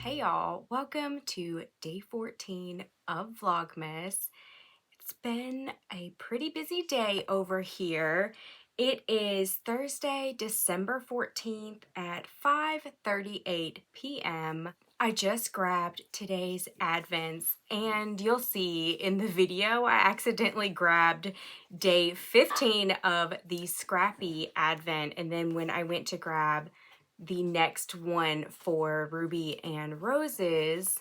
Hey y'all, welcome to day 14 of Vlogmas. It's been a pretty busy day over here. It is Thursday, December 14th at 5:38 p.m. I just grabbed today's advents and you'll see in the video I accidentally grabbed day 15 of the scrappy advent, and then when I went to grab the next one for Ruby and Roses,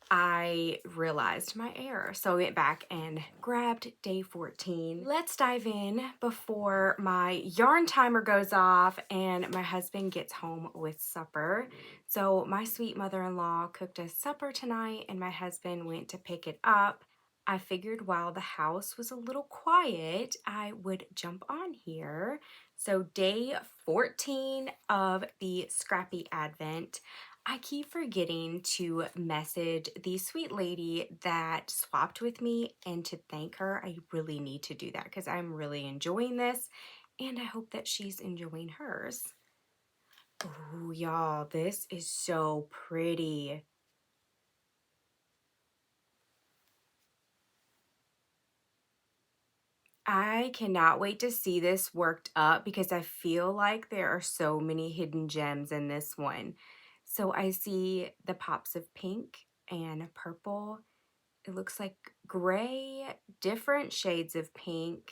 I realized my error. So I went back and grabbed day 14. Let's dive in before my yarn timer goes off and my husband gets home with supper. So my sweet mother-in-law cooked us supper tonight and my husband went to pick it up. I figured while the house was a little quiet, I would jump on here. So day 14 of the Scrappy Advent. I keep forgetting to message the sweet lady that swapped with me and to thank her. I really need to do that because I'm really enjoying this and I hope that she's enjoying hers. Oh, y'all, this is so pretty. I cannot wait to see this worked up because I feel like there are so many hidden gems in this one. So I see the pops of pink and purple. It looks like gray, different shades of pink,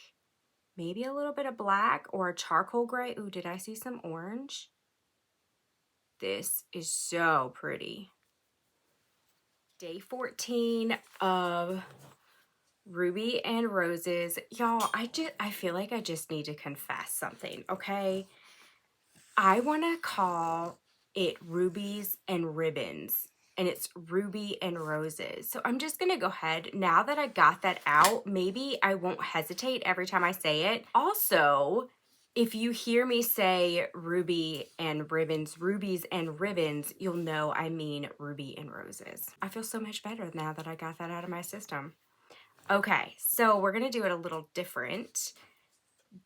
maybe a little bit of black or a charcoal gray. Ooh, did I see some orange? This is so pretty. Day 14 of Ruby and Roses. Y'all, I feel like I just need to confess something, okay? I want to call it Rubies and Ribbons, and it's Ruby and Roses. So I'm just going to go ahead. Now that I got that out, maybe I won't hesitate every time I say it. Also, if you hear me say Ruby and Ribbons, Rubies and Ribbons, you'll know I mean Ruby and Roses. I feel so much better now that I got that out of my system. Okay, so we're going to do it a little different.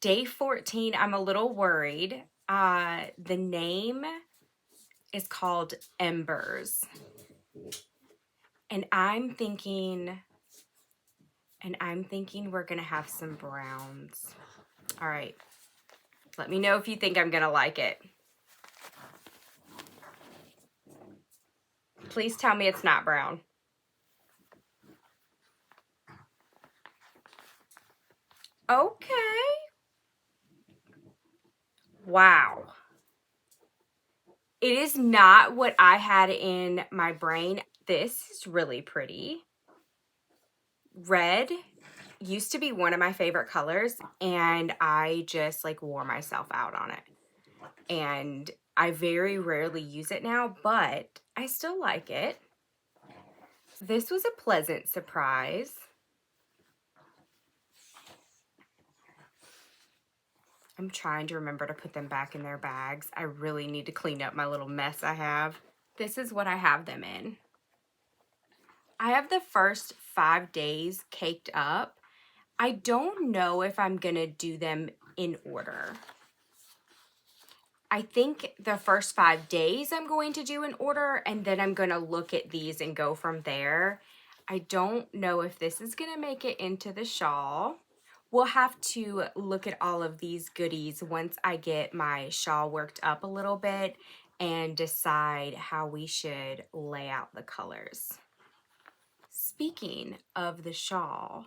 Day 14, I'm a little worried. The name is called Embers. And I'm thinking we're going to have some browns. All right. Let me know if you think I'm going to like it. Please tell me it's not brown. Okay. Wow. It is not what I had in my brain. This is really pretty. Red used to be one of my favorite colors, and I just like wore myself out on it. And I very rarely use it now, but I still like it. This was a pleasant surprise. I'm trying to remember to put them back in their bags. I really need to clean up my little mess I have. This is what I have them in. I have the first 5 days caked up. I don't know if I'm gonna do them in order. I think the first 5 days I'm going to do in order, and then I'm gonna look at these and go from there. I don't know if this is gonna make it into the shawl. We'll have to look at all of these goodies once I get my shawl worked up a little bit and decide how we should lay out the colors. Speaking of the shawl,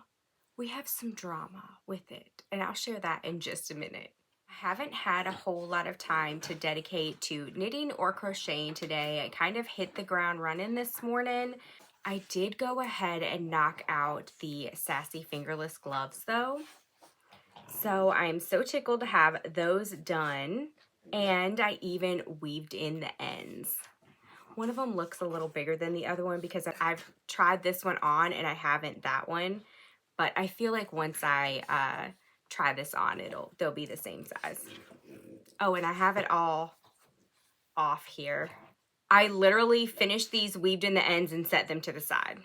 we have some drama with it, and I'll share that in just a minute. I haven't had a whole lot of time to dedicate to knitting or crocheting today. I kind of hit the ground running this morning. I did go ahead and knock out the Sassy Fingerless gloves though. So I'm so tickled to have those done, and I even weaved in the ends. One of them looks a little bigger than the other one because I've tried this one on and I haven't that one, but I feel like once I try this on, they'll be the same size. Oh, and I have it all off here. I literally finished these, weaved in the ends, and set them to the side.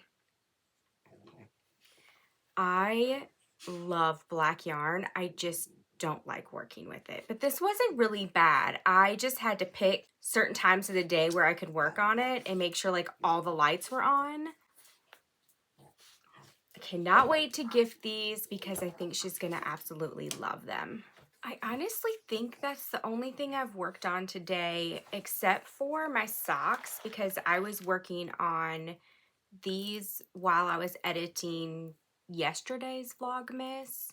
I love black yarn. I just don't like working with it. But this wasn't really bad. I just had to pick certain times of the day where I could work on it and make sure like all the lights were on. I cannot wait to gift these because I think she's gonna absolutely love them. I honestly think that's the only thing I've worked on today, except for my socks, because I was working on these while I was editing yesterday's Vlogmas.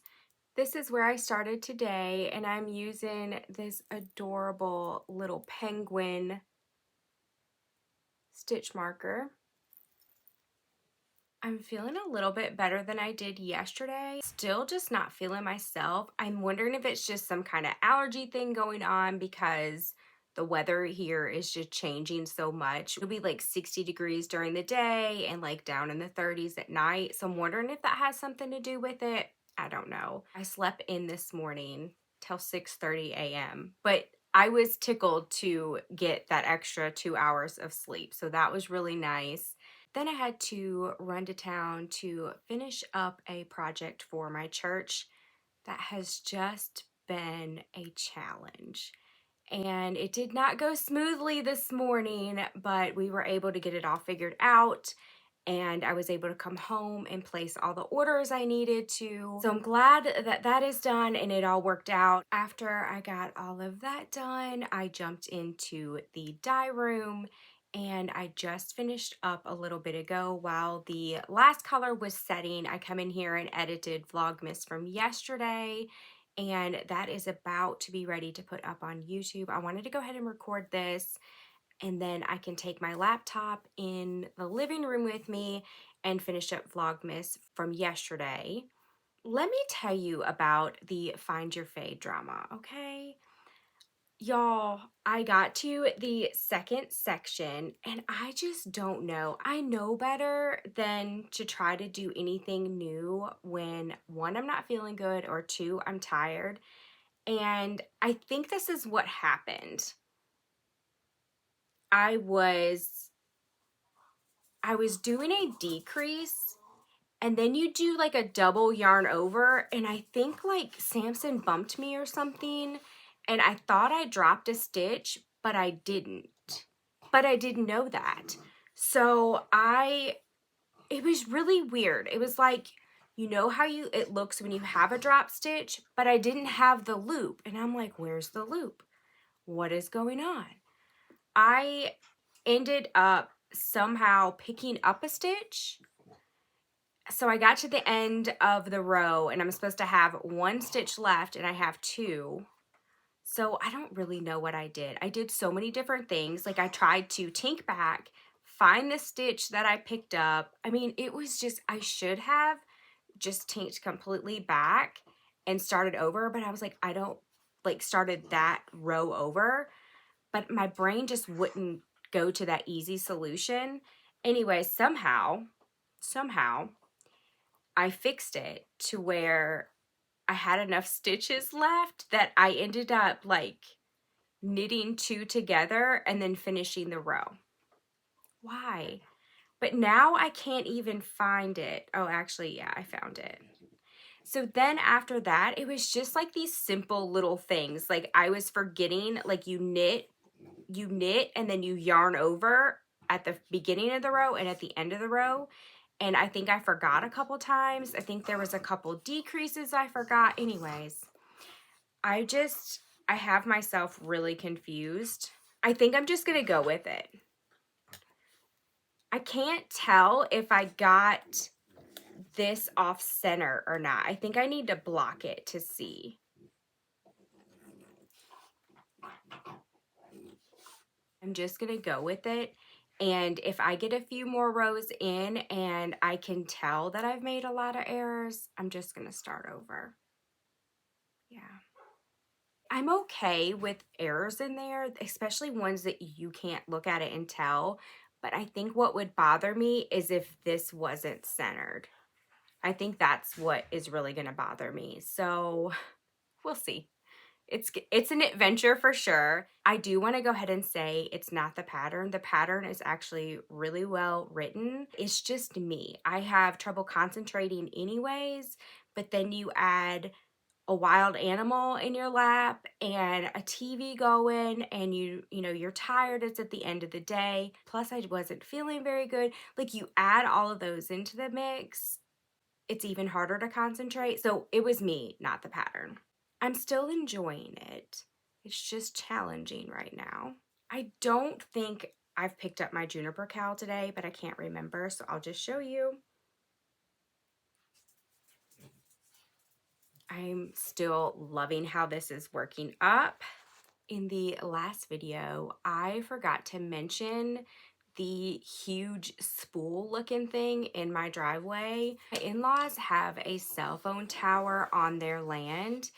This is where I started today, and I'm using this adorable little penguin stitch marker. I'm feeling a little bit better than I did yesterday. Still just not feeling myself. I'm wondering if it's just some kind of allergy thing going on because the weather here is just changing so much. It'll be like 60 degrees during the day and like down in the 30s at night. So I'm wondering if that has something to do with it. I don't know. I slept in this morning till 6:30 a.m. But I was tickled to get that extra 2 hours of sleep. So that was really nice. Then I had to run to town to finish up a project for my church that has just been a challenge. And it did not go smoothly this morning, but we were able to get it all figured out. And I was able to come home and place all the orders I needed to. So I'm glad that that is done and it all worked out. After I got all of that done, I jumped into the dye room and I just finished up a little bit ago while the last color was setting. I come in here and edited Vlogmas from yesterday, and that is about to be ready to put up on YouTube. I wanted to go ahead and record this, and then I can take my laptop in the living room with me and finish up Vlogmas from yesterday. Let me tell you about the Find Your Fade drama, okay? Y'all, I got to the second section and I just don't know. I know better than to try to do anything new when one, I'm not feeling good, or two, I'm tired. And I think this is what happened. I was doing a decrease and then you do like a double yarn over, and I think like Samson bumped me or something, and I thought I dropped a stitch, but I didn't. But I didn't know that. So it was really weird. It was like, you know how it looks when you have a drop stitch, but I didn't have the loop. And I'm like, where's the loop? What is going on? I ended up somehow picking up a stitch. So I got to the end of the row and I'm supposed to have one stitch left and I have two. So I don't really know what I did. I did so many different things. Like I tried to tink back, find the stitch that I picked up. I mean, it was just, I should have just tinked completely back and started over, but I was like, I don't like started that row over, but my brain just wouldn't go to that easy solution. Anyway, somehow, I fixed it to where I had enough stitches left that I ended up like knitting two together and then finishing the row. Why? But now I can't even find it. Oh, actually, yeah, I found it. So then after that, it was just like these simple little things. Like I was forgetting, like you knit and then you yarn over at the beginning of the row and at the end of the row. And I think I forgot a couple times. I think there was a couple decreases I forgot. Anyways, I have myself really confused. I think I'm just going to go with it. I can't tell if I got this off center or not. I think I need to block it to see. I'm just going to go with it. And if I get a few more rows in and I can tell that I've made a lot of errors, I'm just going to start over. Yeah. I'm okay with errors in there, especially ones that you can't look at it and tell. But I think what would bother me is if this wasn't centered. I think that's what is really going to bother me. So we'll see. It's an adventure for sure. I do want to go ahead and say it's not the pattern. The pattern is actually really well written. It's just me. I have trouble concentrating anyways, but then you add a wild animal in your lap and a TV going, and you're tired, it's at the end of the day, plus I wasn't feeling very good. Like, you add all of those into the mix, it's even harder to concentrate. So it was me, not the pattern. I'm still enjoying it. It's just challenging right now. I don't think I've picked up my juniper cowl today, but I can't remember, so I'll just show you. I'm still loving how this is working up. In the last video, I forgot to mention the huge spool looking thing in my driveway. My in-laws have a cell phone tower on their land,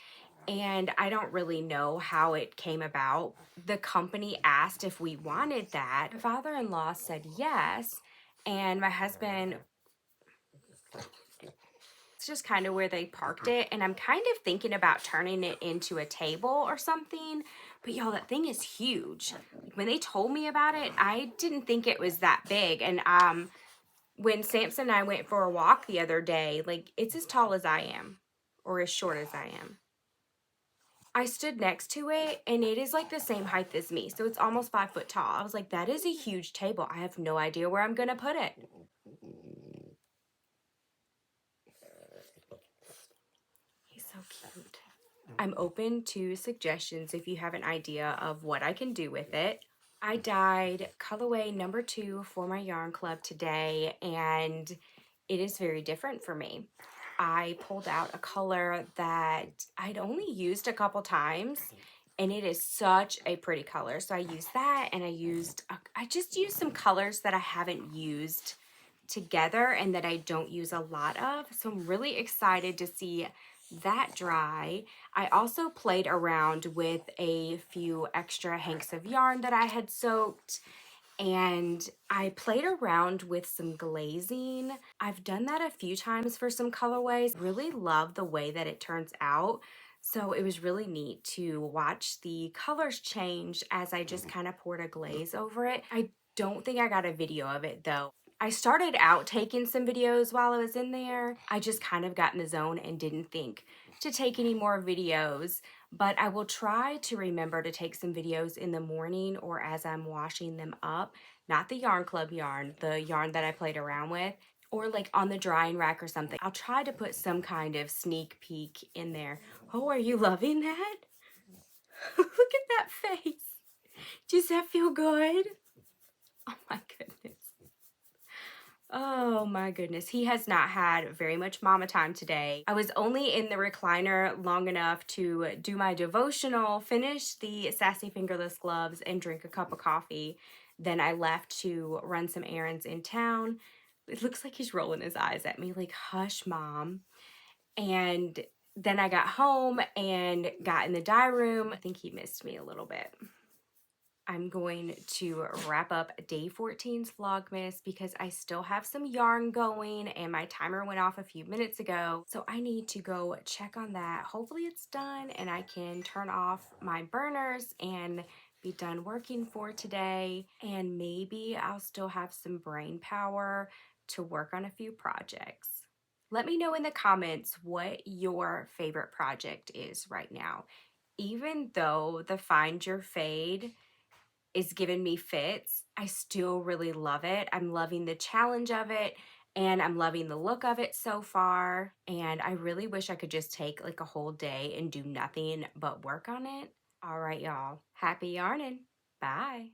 and I don't really know how it came about. The company asked if we wanted that. My father-in-law said yes, and my husband, it's just kind of where they parked it, and I'm kind of thinking about turning it into a table or something. But y'all, that thing is huge. When they told me about it, I didn't think it was that big. And when Samson and I went for a walk the other day, like, it's as tall as I am, or as short as I am. I stood next to it, and it is like the same height as me, so it's almost 5 foot tall. I was like, that is a huge table. I have no idea where I'm gonna put it. He's so cute. I'm open to suggestions if you have an idea of what I can do with it. I dyed colorway number 2 for my yarn club today, and it is very different for me. I pulled out a color that I'd only used a couple times, and it is such a pretty color. So I used that, and I just used some colors that I haven't used together and that I don't use a lot of. So I'm really excited to see that dry. I also played around with a few extra hanks of yarn that I had soaked, and I played around with some glazing. I've done that a few times for some colorways. Really love the way that it turns out. So it was really neat to watch the colors change as I just kind of poured a glaze over it. I don't think I got a video of it though. I started out taking some videos while I was in there. I just kind of got in the zone and didn't think to take any more videos, but I will try to remember to take some videos in the morning or as I'm washing them up. Not the yarn club yarn, the yarn that I played around with, or like on the drying rack or something. I'll try to put some kind of sneak peek in there. Oh, are you loving that? Look at that face. Does that feel good? Oh my goodness. Oh my goodness, he has not had very much mama time today. I was only in the recliner long enough to do my devotional, finish the Sassy Fingerless Gloves, and drink a cup of coffee. Then I left to run some errands in town. It looks like he's rolling his eyes at me like, hush, Mom. And then I got home and got in the dye room. I think he missed me a little bit. I'm going to wrap up day 14's Vlogmas because I still have some yarn going and my timer went off a few minutes ago. So I need to go check on that. Hopefully it's done and I can turn off my burners and be done working for today. And maybe I'll still have some brain power to work on a few projects. Let me know in the comments what your favorite project is right now. Even though the Find Your Fade is giving me fits, I still really love it. I'm loving the challenge of it, and I'm loving the look of it so far. And I really wish I could just take like a whole day and do nothing but work on it. All right, y'all. Happy yarning. Bye.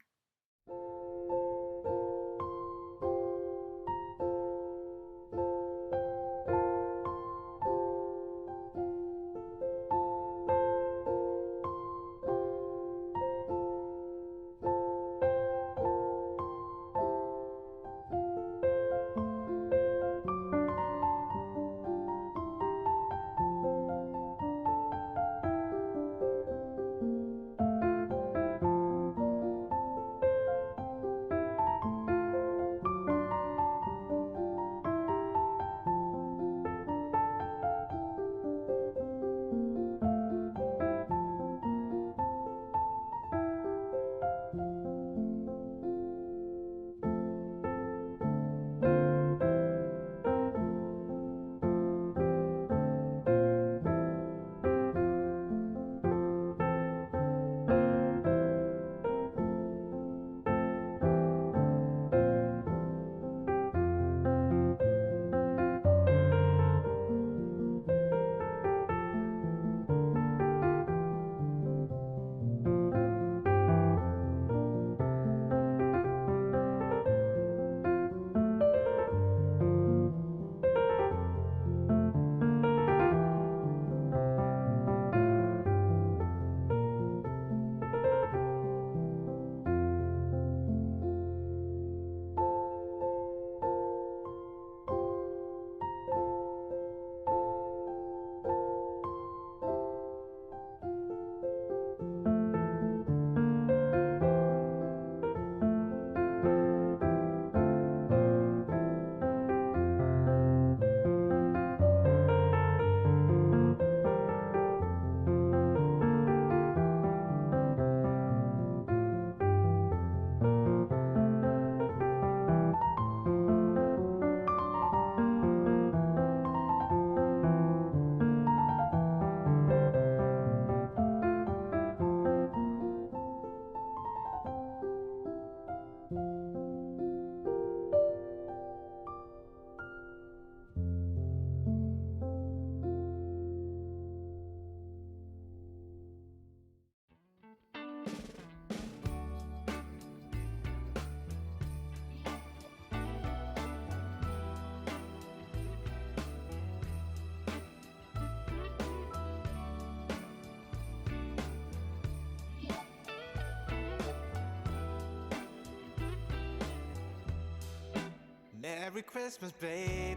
Merry Christmas, baby.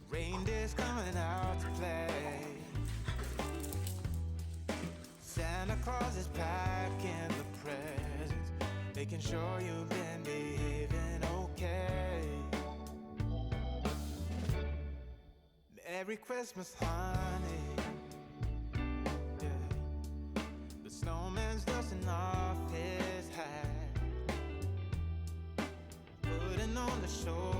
Reindeer's coming out to play. Santa Claus is packing the presents, making sure you've been behaving okay. Merry Christmas, honey. Yeah. The snowman's dusting off his hat, putting on the show